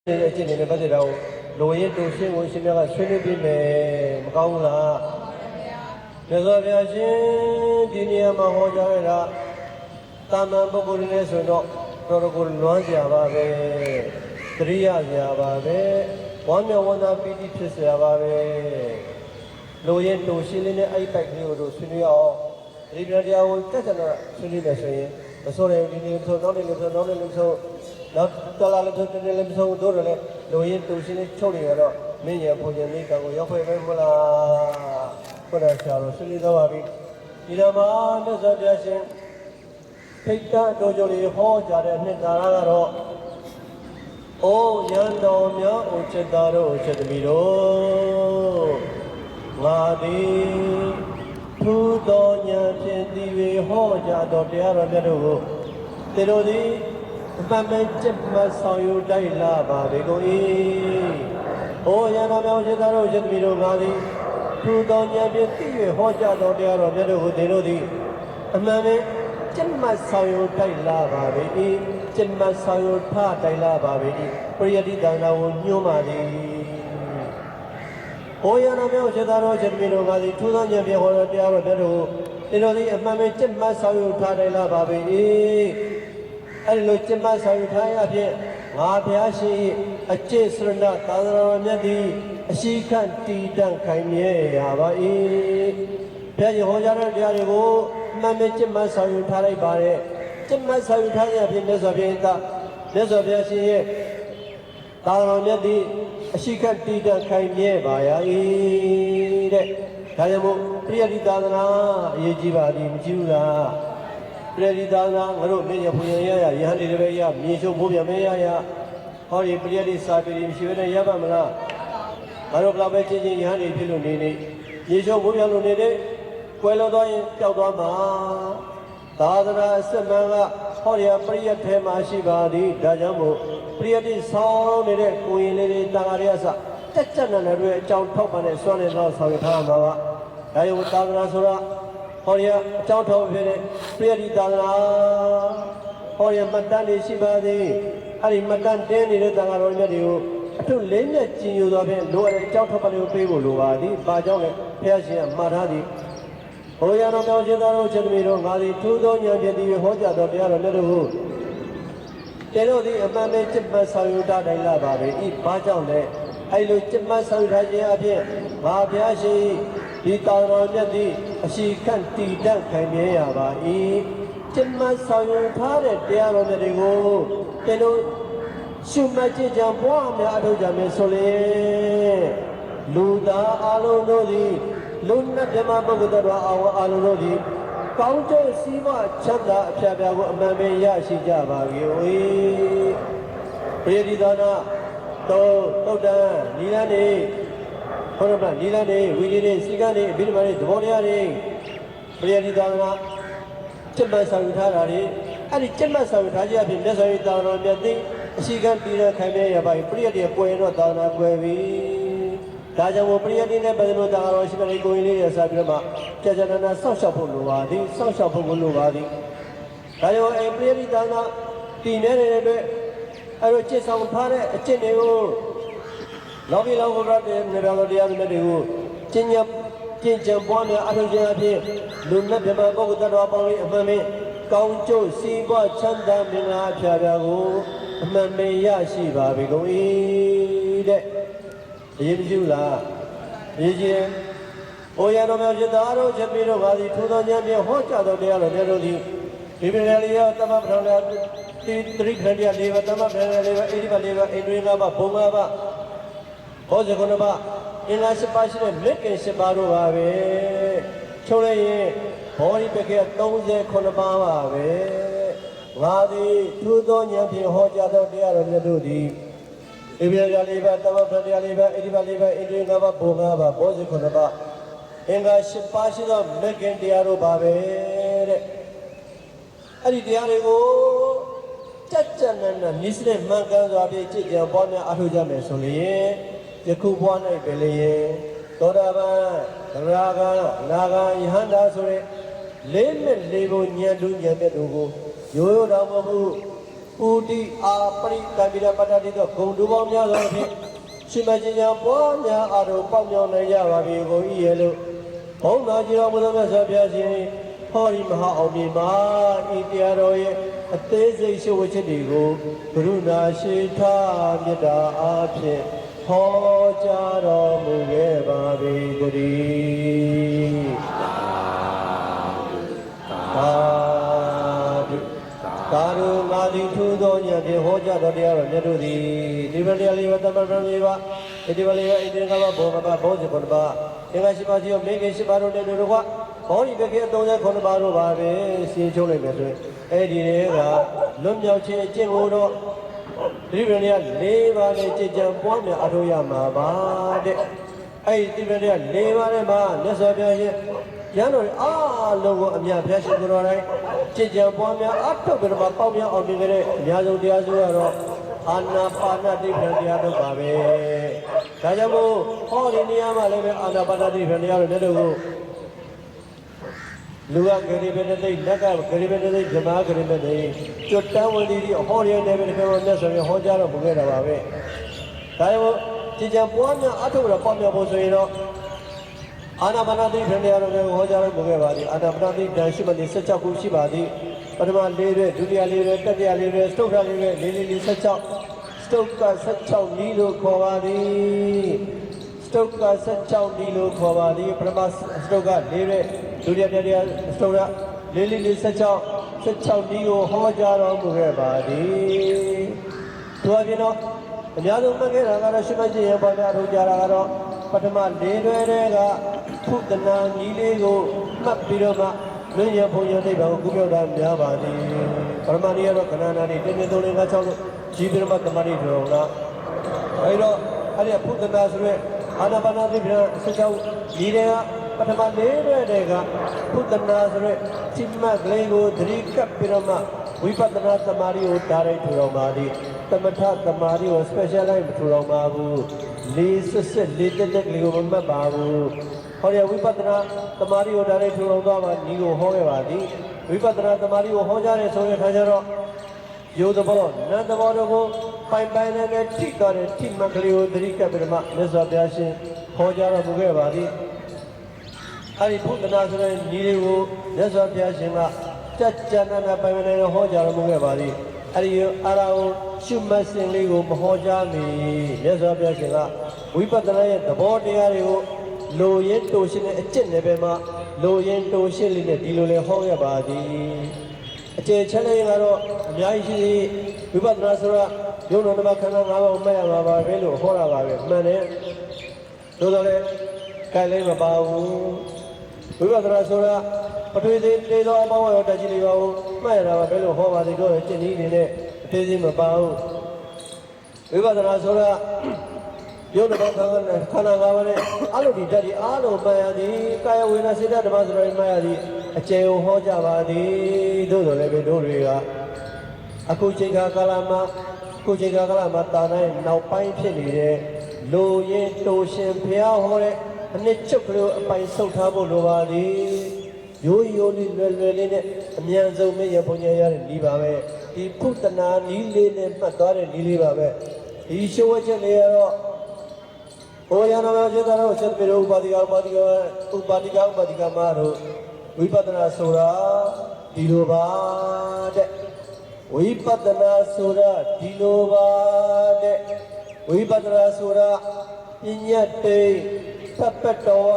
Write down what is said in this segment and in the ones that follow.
အကျင့်နေတဲ့ပတ်သက်တော့လိုရင်းတူရှင်းကိုရှင်များကဆွေးနွေးပြီးမယ်မကောင်းဘူးလားမြတ်စွာဘုရားရှင်ဒီနေရာမှာဟောကြားရတာတာမန်ပုဂ္ဂိုလ်တွေဆိုတော့တော်တော်ကိုလွမ်းစရာပါပဲသတိရစရာပါပဲဝမ်းမြောက်ဝမ်းသာပီတိဖြစ်စရာပါပဲလိုရင်းတူရှင်းလေးနဲ့အဲ့ပိုက်ကလေးကိုတို့ဆွေးနွေးအောင်ဒီပြတရားကိုတက်ကြတော့ဆွေးနွေးမယ်ဆိုရင်မဆိုးတယ်ဒီနေ့ဆိုတော့နောက်နေ့လို့ဆိုနောက်နေ့လို့ဆိုနောက်တလာလို့ဆိုတနေ့လည်းမဆုံးတို့တယ်လေလိုရင်းတူရှင်းလေးချုပ်နေရတော့မင်းရဘုံရှင်မိကံကိုရောက်ဖွဲ့ပဲမလားဘုရားဆရာတော်ဆွေးနွေးတော့ပါပြီဒီတော့မှမြတ်စွာဘုရားရှင်ဖိတ်တာတော်ကြော်လေးဟောကြားတဲ့နှစ်သာရကတော့အိုရန်တော်များအိုချစ်သားတို့ချစ်သမီးတို့ငါသည်ထူးသောဉာဏ်ဖြင့်ဒီဝေဟောကြားတော်တရားတော်မြတ်တို့ကိုတေတို့သည်အမှန်မှန်จิตမှဆောင်ယူတိုက်လာပါပေကုန်၏အိုရန်တော်များချစ်သားတို့ချစ်သမီးတို့ငါသည်ထူးသောဉာဏ်ဖြင့်ဒီဝေဟောကြားတော်တရားတော်မြတ်တို့ကိုတေတို့သည်အမှန်မှန်จิตမှဆောင်ယူတိုက်လာပါပေ၏จิตမှဆောင်ယူထတိုက်လာပါပေ၏ပရိယတိတဏ္ဍာကိုညွှန်းပါသည်။အိုရနာမြောက်စေတာတော်ချက်မီတို့ကသည်ထူးသောဉာဏ်ဖြင့်ဟောတော်တရားတော်မြတ်တို့ကိုတို့သည်အမှန်ပဲจิตမှဆောင်ယူထတိုက်လာပါပေ၏။အဲဒီလိုจิตမှဆောင်ယူထားရဖြင့်ငါဘုရားရှိအကျင့်စရဏသာသနာတော်မြတ်သည်အရှိခန့်တည်တံ့ခိုင်မြဲရပါ၏။ဘုရားရှင်ဟောကြားတဲ့တရားတွေကိုအမှန်ပဲจิตမှဆောင်ယူထားလိုက်ပါတဲ့จิตမှဆောင်ယူထားရဖြင့်မြတ်စွာဘုရားရှင်ရဲ့သာသနာတော်မြတ်သည်အရှိခတ်တည်တံ့ခိုင်မြဲပါရ၏တဲ့ဒါကြောင့်မို့ပရိယတိသာသနာအရေးကြီးပါသည်မကြည့်ဘူးလားပရိယတိသာသနာငါတို့မြင့်ရဖွင့်ရရဟန်တွေပဲရမြေရှုံဘိုးပြမဲရဟောဒီပရိယတိစာပေတွေမရှိဘဲနဲ့ရပါမလားငါတို့ဘလောက်ပဲချင်းချင်းယဟန်တွေဖြစ်လို့နေမြေရှုံဘိုးပြလို့နေတဲ့ကွယ်လွန်သွားရင်ပျောက်သွားမှာသာသနာအစစ်မှန်ကဟောဒီပရိယတ်ထဲမှာရှိပါသည်ဒါကြောင့်မို့ပရိယတ်တိဆောင်းနေတဲ့ကိုရင်လေးတွေတာဃာတွေအစတက်ကြနတွေအကြောင်းထောက်ပံ့တဲ့စွမ်းနဲ့တော့ဆောင်ရထားမှာပါဒါရောသာသနာဆိုတာဟောဒီအကြောင်းထောက်ဖြစ်တဲ့ပရိယတ်တိသာသနာဟောဒီမတ္တန်တွေရှိပါသည်အဲ့ဒီမတ္တန်တင်းနေတဲ့တာဃာတော်မြတ်တွေကိုအထုလေးနဲ့ကျင်ယူသွားဖြင့်လိုအပ်တဲ့အကြောင်းထောက်ပံ့တွေကိုပေးဖို့လိုပါသည်။ဘာကြောင့်လဲဘုရားရှင်ကမှားထားသည်ဘုရားတော်မြောက်ခြင်းသားတို့ချက်သမီးတို့ငါသည်ထူးသောဉာဏ်ဖြင့်ဒီဟောကြားတော်တရားတော်မြတ်တို့ကိုတေတို့သည်အမှန်ပဲจิตမှဆောင်ယူတာတိုင်းလာပါပဲဤဘာကြောင့်လဲအဲ့လိုจิตမှဆောင်ယူထားခြင်းအပြင်ငါဘုရားရှင်ဒီတော်တော်မြတ်သည်အရှိခန့်တည်တံ့ခိုင်မြဲရပါ၏จิตမှဆောင်ယူထားတဲ့တရားတော်မြတ်တွေကိုတေတို့ရှုမှတ်ကြည့်ကြံပွားများအထောက်ကြမယ်ဆိုလေလူသားအလုံးတို့သည်လူနဲ့ဓမ္မပုဂ္ဂိုလ်တော်အလုံးတို့သည်ကောင်းကျိုးစီးပွားချမ်းသာအဖျားဖျားကိုအမှန်ပဲရရှိကြပါ၏ပရိယတိသာနာသုတ်တံနီလန်းနေဟောရမနီလန်းနေဝိနည်းနေစီကံနေအဘိဓမ္မာနေသဘောတရားတွေပရိယတိသာနာจิตမှဆောင်ယူထားတာတွေအဲ့ဒီจิตမှဆောင်ယူထားခြင်းအပြင်မြတ်စွာဘုရားသာသနာမြတ်သိအရှိကံတည်ရခိုင်မြဲရပါ၏ပရိယတိကွယ်တော့သာသနာကွယ်ပြီဒါကြောင့်ပရိယတ်တိနဲ့ပတ်သက်လို့တာတော်ရှိတဲ့ကိုရင်လေးတွေဆက်ပြီးတော့မှကြာကြာနာနာဆောက်ရှောက်ဖို့လိုပါသည်ဆောက်ရှောက်ဖို့လိုပါသည်ဒါကြောင့်ပရိယတ်တိသာနာတည်နေတဲ့အတွက်အဲ့လိုจิตဆောင်ထားတဲ့အကျင့်တွေကိုလောကီလောကရတဲ့နေရာတော်တရားတွေတွေကိုကျင့်ကြံပွားများအထောက်ခြင်းအဖြစ်လူနဲ့ဓမ္မပုဂ္ဂိုလ်တော်ပေါင်းလေးအမှန်ပဲကောင်းကျိုးစီးပွားချမ်းသာမင်္ဂလာအဖျားဖျားကိုအမှန်ပဲရရှိပါပြီကုန်၏တဲ့အရေးမရှိဘူးလားအရေးကြီးတယ်။အိုရတော်မြောက်ခြင်းသားတို့ချက်ပြီးတော့ငါသည်ထူးသောဉာဏ်ဖြင့်ဟောကြားတော်တရားတော်မြတ်တို့သည်ဒီပင်လေးရောတမ္ပပထောင်လေးတိတိခန္ဓာလေးပါတမ္ပပထောင်လေးပါအိဒီပါလေးပါအိန္ဒြေ၅ပါးဘုံ၅ပါးဟောစကုဏပါအင်္ဂါ၈ပါးရှိတဲ့မြစ်ကင်၈ပါးတို့ပါပဲချုပ်လိုက်ရင်ဘောဓိပက္ခ39ပါးပါပဲငါသည်ထူးသောဉာဏ်ဖြင့်ဟောကြားတော်တရားတော်မြတ်တို့သည်ဣဗေယလေးပါတမ္ပပတရားလေးပါဣဒီပါလေးပါဣန္ဒြေ၅ပါးဘုံ၅ပါးဘောဇိ9ပါးအင်္ဂါ၈ပါးရှိသောမဂ္ဂင်တရားတို့ပါပဲတဲ့အဲ့ဒီတရားတွေကိုကြက်ကြက်နန်းနန်းနိစ္စနဲ့မှန်ကန်စွာဖြင့်ကြည်ကြံပွားများအထောက်ကြမယ်ဆိုရင်ယခုပွားနိုင်ပဲလေသောတာပန်သရဂံနာဂံယဟန္တာဆိုတဲ့လေးမဲ့လေးဘုံဉာဏ်တူဉာဏ်မြတ်တို့ကိုရိုးရိုးတော်မဟုတ်ဘူး ဦးတီအာပရိကံပိရပတ္တိတို့ဂုံတူပေါင်းများစွာဖြင့်ရှင်မကြီးညာပွားများအားတို့ပေါက်မြောက်နိုင်ကြပါပြီကိုဤရဲ့လို့ဘုန်းတော်ကြီးတော်မူသောမြတ်စွာဘုရားရှင်ဟောဒီမဟာအောင်မြင်မှာဤတရားတော်ရဲ့အသေးစိတ်ရှိဝချက်တွေကိုကရုဏာရှိထားမြတ်တာအားဖြင့်ဟောကြားတော်မူခဲ့ပါပြီတည်းသာဓုငါသည်ထူသောဉာဏ်ဖြင့်ဟောကြားတော်တရားတော်မြတ်တို့သည်ဒီပရိယလေးဝတ္တမပရမေပါဣတိဝလေးဝဣတိကဘဘောမပါဘောဇေကုဏပါအင်္ဂါရှိပါတိယောမေခင်ရှိပါတို့တဲ့တို့ကဘောဓိပက္ခေ39ပါးတို့ပါပဲရှင်းချုံးလိုက်မယ်ဆိုရင်အဲ့ဒီတွေကလွတ်မြောက်ခြင်းအကျင့်ကိုတော့ဒီပရိယ၄ပါးနဲ့ကြည်ကြံပွားများအထောက်ရမှာပါတဲ့အဲ့ဒီပရိယ၄ပါးနဲ့မှာမြတ်စွာဘုရားရဲ့ရန်တော်အားလုံးကိုအမြတ်ဖျက်ရှင်ကိုယ်တော်တိုင်းကြည်ကြံပွားများအထောက်ပြီးတော့ပေါက်များအောင်မြင်ကြတဲ့အများဆုံးတရားစုကတော့အာနာပါနတိပ္ပံတရားတို့ပါပဲဒါကြောင့်မို့ဟောဒီနေရာမှာလည်းပဲအာနာပါနတိပ္ပံတရားတို့လည်းတို့လူကဂရိဘနေသိလက်ကဂရိဘနေသိဓမ္မဂရိဘနေကျွတ်တန်းဝင်ဒီဟောရတဲ့ပဲဒီကမှာမြတ်စွာဘုရားဟောကြားတော့ပုံခဲ့တာပါပဲဒါကြောင့်ကြည်ကြံပွားများအထောက်ပြီးတော့ပေါက်များဖို့ဆိုရင်တော့အာနာပါနတိပ္ပံတရားတို့ကိုဟောကြားတော့ပုံခဲ့ပါသည်အာနာပါနတိတန်ရှိမနေ16ခုရှိပါသည်ပထမ၄ရွဲ့ဒုတိယ၄ရွဲ့တတိယ၄ရွဲ့စတုထ၄ရွဲ့၄16စတုက16နီးလို့ခေါ်ပါသည်စတုက16နီးလို့ခေါ်ပါသည်ပထမစတုက၄ရွဲ့ဒုတိယတတိယစတုက16နီးကိုဟောကြားတော်မူခဲ့ပါသည်သူအပြင်တော့အများဆုံးမှတ်ခဲ့တာကတော့ရှိမကြီးရဲ့ပေါ်များထုတ်ကြတာကတော့ပထမ၄ရွဲ့တွေကဖုတနာနီးလေးကိုမှတ်ပြီးတော့မှလွင်ရဘုံရနိဗ္ဗာန်ကိုကုပြောတာများပါသည်ပရမဏိယတော့ခဏနာနေတင်းတင်းသုံးလေးငါး၆လို့ကြီးပြမတမဏိတော်လားအဲဒီတော့အဲ့ဒီဖုတနာဆိုရဲအာနာပါနတိပြ16ဒီတဲ့ပထမ၄ရွဲ့တွေကဖုတနာဆိုရဲချိမတ်ကလေးကိုသတိကပ်ပြီးတော့မှဝိပဿနာသမာဓိကိုဓာတ်ရိုက်ထူတော်မှာသည်သမထသမာဓိကို specialize မထူတော်မှာဘူးလေးစစ်လေးတက်ကလေးကိုမမှတ်ပါဘူးဟောရဝိပဿနာသမာဓိကိုဓာတ်ရိုက်ထူတော်သွားမှဒီကိုဟောခဲ့ပါသည်ဝိပဿနာသမာဓိကိုဟောကြားတဲ့ဆိုတဲ့ခါကျတော့ယောသဘောနန္တဘောတို့ကိုပိုင်ပိုင်နဲ့ထိတော်တဲ့ထိမကလေးကိုသတိကပ်ပြီးမှမြတ်စွာဘုရားရှင်ဟောကြားတော်မူခဲ့ပါသည်အဲဒီဘုဒ္ဓနာဆိုတဲ့ညီတွေကိုမြတ်စွာဘုရားရှင်ကကြကြနာနာပိုင်ပိုင်နဲ့ဟောကြားတော်မူခဲ့ပါသည်အဲဒီအာရာကိုရှုမှတ်စဉ်လေးကိုမဟောကြားမီမြတ်စွာဘုရားရှင်ကဝိပဿနာရဲ့သဘောတရားတွေကိုလိုရင်းတိုရှင်းတဲ့အကျင့်တွေပဲမှာလိုရင်းတိုရှင်းလေးနဲ့ဒီလိုလေဟောခဲ့ပါသည်အကျေချက်လေးကတော့အများကြီးရှိဝိပဿနာဆိုတာယုံတော်ဓမ္မခန္ဓာ၅ပါးကိုမှတ်ရမှာပါပဲလို့ဟောတာပါပဲမှန်တယ်သို့တော်လည်းကြိုက်လေးမပါဘူးဝိပဿနာဆိုတာပထဝီသေးသေးသောအပေါင်းရောတက်ကြီးလေးပါဘူးမှတ်ရတာပါပဲလို့ဟောပါသေးတော့ကျင့်နည်းအနေနဲ့အသေးသေးမပါဘူးဝိပဿနာဆိုတာယုံတော်ခန္ဓာ၅ပါးနဲ့အလိုဒီတက်ဒီအားလုံးမှတ်ရသည်ကာယဝေဒနာစေတဓမ္မဆိုတာမှတ်ရသည်အကျယ်ကိုဟောကြပါသည်သို့တော်လည်းပဲတို့တွေကအခုချိန်ခါကာလမှာတာနိုင်နောက်ပိုင်းဖြစ်နေတဲ့လိုရင်တိုရှင်ဘုရားဟောတဲ့အနှစ်ချုပ်ကလေးအပိုင်ဆုတ်ထားဖို့လိုပါသည်ရိုးရိုးလေးလွယ်လွယ်လေးနဲ့အမြန်ဆုံးမရဘုံညာရတဲ့ဤပါပဲဒီဖုတနာဤလေးနဲ့မှတ်သွားတဲ့ဤလေးပါပဲဒီရှုဝချက်လေးကတော့ဘုရားနာမကျေတော်ဆက်ပြီးတော့ဥပါတိကမတို့ဝိပဿနာဆိုတာဒီလိုပါတဲ့ဝိပဿနာဆိုတာဒီလိုပါတဲ့ဝိပဿနာဆိုတာပညာတေသပ္ပတော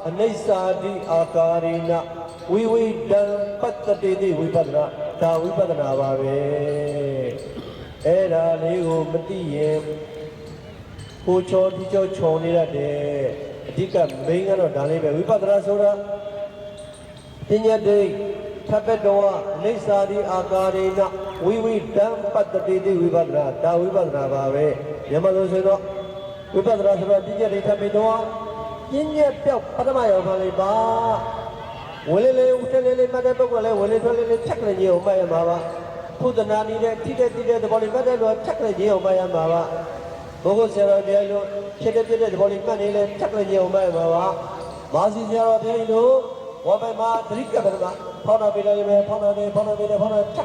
အနိစ္စတိအာကာရိနဝိဝိတံပတ္တတိတိဝိပဿနာဒါဝိပဿနာပါပဲအဲ့ဒါလေးကိုမသိရင်ကိုချောဒီချောခြုံနေရတယ်အဓိကမိန်းကတော့ဒါလေးပဲဝိပဿနာဆိုတာပညာတေသဗ္ဗတောအနိစ္စတိအာကာရိနဝိဝိတံပတ္တတိတိဝိပဿနာဒါဝိပဿနာပါပဲမြန်မာလိုဆိုတော့ဝိပဿနာဆိုတာပညာတေသဗ္ဗတောပညာပြောက်ပထမရောက်ပါလေပါဝလေလေဦးတယ်လေမှတ်တဲ့ပုဂ္ဂိုလ်လည်းဝလေထွက်လေဖြတ်ကလေးကြီးအောင်မှတ်ရမှာပါဖုဒနာနေတဲ့ထိတဲ့သဘောလေးမှတ်တဲ့လို့ဖြတ်ကလေးကြီးအောင်မှတ်ရမှာပါဘုဂုဆရာတော်ဘုရားလို့ဖြစ်တဲ့သဘောလေးမှတ်နေလဲဖြတ်ကလေးကြီးအောင်မှတ်ရမှာပါမာစီဆရာတော်ဘုရားလို့ဝဘမှာသတိကပ္ပမှာဖောင်းနာပေးလိုက်မယ်ဖောင်းနာဖြတ်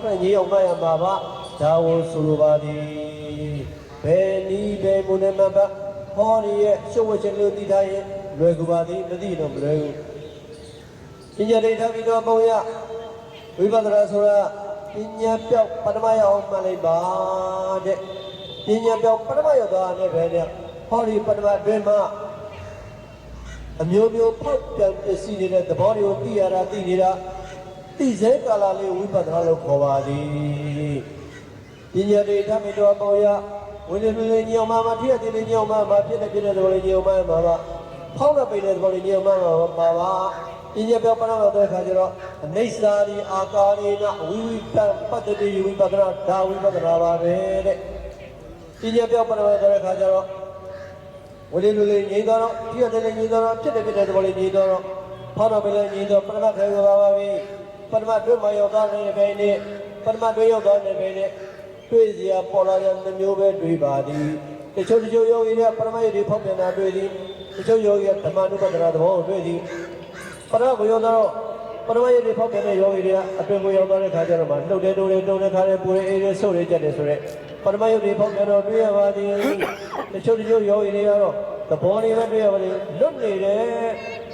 ကလေးကြီးအောင်မှတ်ရမှာပါ ဒါဝဆိုလိုပါသည်ဘယ်နည်းဘယ်မူနဲ့မှပါဟောဒီရဲ့ရှုပ်ဝချက်လို့တည်ထားရင်လွယ်ကူပါသည်မသိတော့မလွယ်ဘူးပညာဒိဋ္ဌိတော်ပုံရဝိပဿနာဆိုတာပညာပြောက်ပထမရောက်မှလိုက်ပါတဲ့ပညာပြောက်ပထမရောက်သွားတဲ့ပဲတဲ့ဟောဒီပထမအတွင်းမှာအမျိုးမျိုးဖောက်ပြန်ပစ္စည်းနေတဲ့သဘောတွေကိုသိရတာသိနေတာသိစေကာလလေးဝိပဿနာလို့ခေါ်ပါသည်ပညာဒိဋ္ဌိတော်ပုံရဝိနည်းလေးညောင်မှာဖြစ်တဲ့ညောင်မှာဖြစ်တဲ့သဘောလေးညောင်မှာပါဖောက်တဲ့ပိတဲ့သဘောလေးညောင်မှာပါပါပညာပြောပနာတော်တဲ့ခါကျတော့အနိစ္စဒီအာကာရိနဝိဝိတံပတ္တိဝိပဿနာဒါဝိပဿနာပါပဲတဲ့ပညာပြောပနာတော်တဲ့ခါကျတော့ဝိနည်းလေးငြိမ်းတော့ဖြစ်တဲ့ငြိမ်းတော့ဖြစ်တဲ့သဘောလေးငြိမ်းတော့ဖောက်တဲ့ပိလေးငြိမ်းတော့ပထမထဲကပါပြီပထမတွဲမှာရောက်သွားတဲ့ဘယ်နဲ့ပထမတွဲရောက်သွားတဲ့ဘယ်နဲ့တွေ့စရာပေါ်လာတဲ့မျိုးပဲတွေ့ပါသည်တချို့ယောဂီတွေကပရမယုတ်တွေဖောက်ပြန်တာတွေ့သည်တချို့ယောဂီကဓမ္မနုပဒနာသဘောကိုတွေ့သည်ပရမကိုရောက်တော့ပရမယုတ်တွေဖောက်ပြန်တဲ့ယောဂီတွေကအတွင်ကိုရောက်သွားတဲ့ခါကျတော့မှလှုပ်တယ်တိုးတယ်တုံးတယ်ခါတယ်ပူတယ်အေးတယ်ဆုပ်တယ်ကြက်တယ်ဆိုရက်ပရမယုတ်တွေဖောက်ပြန်တော့တွေ့ရပါသည်တချို့ယောဂီတွေကတော့သဘောလေးပဲတွေ့ရပါသည်လွတ်နေတယ်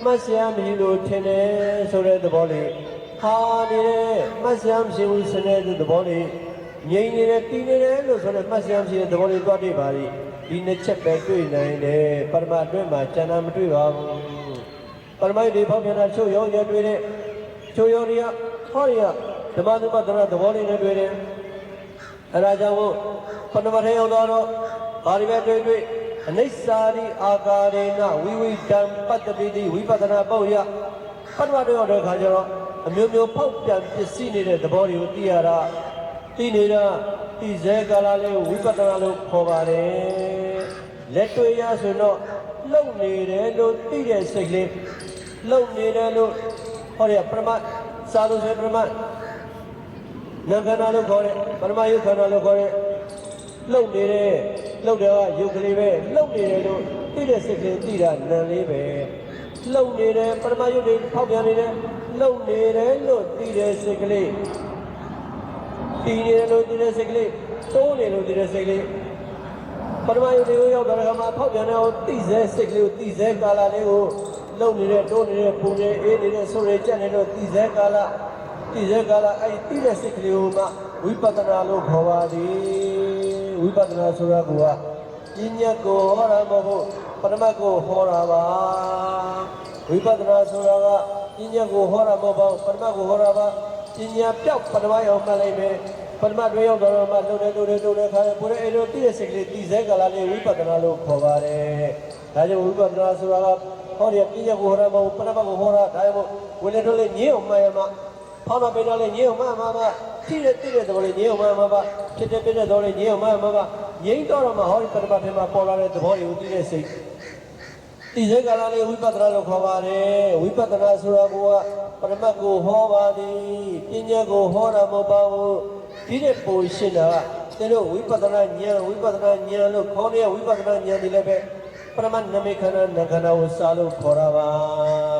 မှတ်စရာမရှိလို့ထင်တယ်ဆိုတဲ့သဘောလေးဟာနေတယ်မှတ်စရာမရှိဘူးဆိုတဲ့သဘောလေးငြိမ်နေတယ်တည်နေတယ်လို့ဆိုတော့မှတ်စရာမရှိတဲ့သဘောလေးသွားတွေ့ပါလိဒီနှစ်ချက်ပဲတွေ့နိုင်တယ်ပရမအတွင်းမှာကျန်တာမတွေ့ပါဘူးပရမယုတ်တွေဖောက်ပြန်တာချုပ်ရောရတွေ့တဲ့ချုပ်ရောတွေကဟောတွေကဓမ္မနုပဒနာသဘောလေးနဲ့တွေ့တယ်အဲဒါကြောင့်ပထမထဲရောက်တော့ဘာတွေပဲတွေ့အနိစ္စဒီအာကာရေနဝိဝိတံပတ္တိတိဝိပဿနာပေါ့ရပထမထဲရောက်တဲ့ခါကျတော့အမျိုးမျိုးဖောက်ပြန်ပစ္စည်းနေတဲ့သဘောတွေကိုသိရတာသိနေတာသိစေကာလလေးကိုဝိပဿနာလို့ခေါ်ပါတယ်လက်တွေ့ရဆိုတော့လှုပ်နေတယ်လို့သိတဲ့စိတ်လေးလှုပ်နေတယ်လို့ဟောရပရမစာလို့ဆိုပရမနာခန္ဓာလို့ခေါ်တယ်ပရမယုတ်ခန္ဓာလို့ခေါ်တယ်လှုပ်နေတယ်လှုပ်တယ်ကယုတ်ကလေးပဲလှုပ်နေတယ်လို့သိတဲ့စိတ်ကလေးသိတာနာလေးပဲလှုပ်နေတယ်ပရမယုတ်တွေဖောက်ပြန်နေတယ်လှုပ်နေတယ်လို့သိတဲ့စိတ်ကလေးတည်နေလို့ဒီတဲ့စိတ်ကလေးတိုးနေလို့ဒီတဲ့စိတ်ကလေးပရမယုတ်တွေကိုရောက်တဲ့အခါမှာဖောက်ပြန်တဲ့အောင်သိစေစိတ်ကလေးကိုသိစေကာလလေးကိုလုံနေတဲ့တိုးနေတဲ့ပူနေအေးနေတဲ့ဆိုးတွေကြက်နေလို့သိစေကာလအဲ့ဒီသိတဲ့စိတ်ကလေးကိုမှဝိပဿနာလို့ခေါ်ပါသည်ဝိပဿနာဆိုတာကပညာကိုဟောတာမဟုတ်ပရမတ်ကိုဟောတာပါဝိပဿနာဆိုတာကပညာကိုဟောတာမဟုတ်ပါဘူးပရမတ်ကိုဟောတာပါပညာပြောက်ပထမရောက်မှလိုက်မယ်ပထမတွဲရောက်တော့မှလှုပ်တယ်ခါတယ်ပူတယ်အဲ့လိုသိတဲ့စိတ်ကလေးသိစေကာလလေးဝိပဿနာလို့ခေါ်ပါတယ်ဒါကြောင့်ဝိပဿနာဆိုတာကဟောတဲ့ပညာကိုဟောတာမဟုတ်ပရမတ်ကိုဟောတာဒါကြောင့်ဝိနည်းတို့လေးညင်းအောင်မှရမှာဖောင်းတော့ပိန်တော့လေးညင်းအောင်မှသိတဲ့သဘောလေးညင်းအောင်မှဖြစ်တဲ့သဘောလေးညင်းအောင်မှငြိမ်းတော့မှဟောဒီပရမတ်ထဲမှာပေါ်လာတဲ့သဘောတွေကိုသိတဲ့စိတ်သိစေကာလလေးဝိပဿနာလို့ခေါ်ပါတယ်ဝိပဿနာဆိုတာကပရမတ်ကိုဟောပါသည်ပညာကိုဟောတာမဟုတ်ပါဘူးဒီတဲ့ပုံရှင်းတာကတို့ဝိပဿနာဉာဏ်လို့ခေါ်တဲ့ဝိပဿနာဉာဏ်ဒီလည်းပဲပရမတ်နမိခန္ဓာနခန္ဓာကိုစာလို့ခေါ်တာပါ